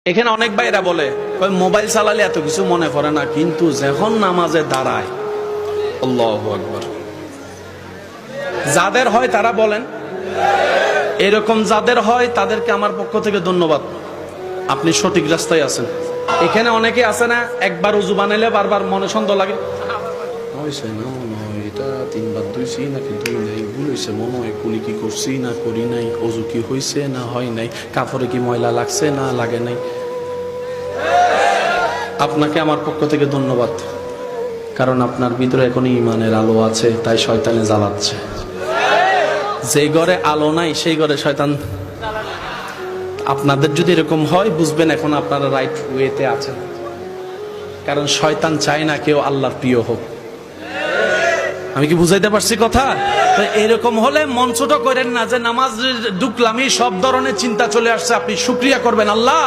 এখানে অনেক ভাইরা বলে মোবাইল চালালে এত কিছু মনে পড়ে না, কিন্তু যখন নামাজে দাঁড়ায় আল্লাহু আকবার, যাদের হয় তারা বলেন, এরকম যাদের হয় তাদেরকে আমার পক্ষ থেকে ধন্যবাদ, আপনি সঠিক রাস্তায় আছেন। এখানে অনেকে আছে না, একবার উজু বানাইলে বারবার মনে সন্দেহ লাগে, এটা তিনবার ধুইছি নাকি ধুই নাই, ভুল হয়েছে মনে হয়, কুলি কি করছি না করি নাই, অজু কি হয়েছে না হয় নাই, কাপড়ে কি ময়লা লাগছে না লাগে নাই। আপনাকে আমার পক্ষ থেকে ধন্যবাদ, কারণ আপনার ভিতরে এখন ইমানের আলো আছে, তাই শয়তানে জ্বালাচ্ছে। যে ঘরে আলো নাই সেই ঘরে শয়তান। আপনাদের যদি এরকম হয় বুঝবেন এখন আপনারা রাইট ওয়েতে আছেন, কারণ শয়তান চায় না কেউ আল্লাহর প্রিয় হোক। আমি কি বুঝাইতে পারছি কথা? তো এরকম হলে মন ছোট করেন না যে নামাজ ঢুকলামই সব ধরনের চিন্তা চলে আসছে। আপনি শুকরিয়া করবেন, আল্লাহ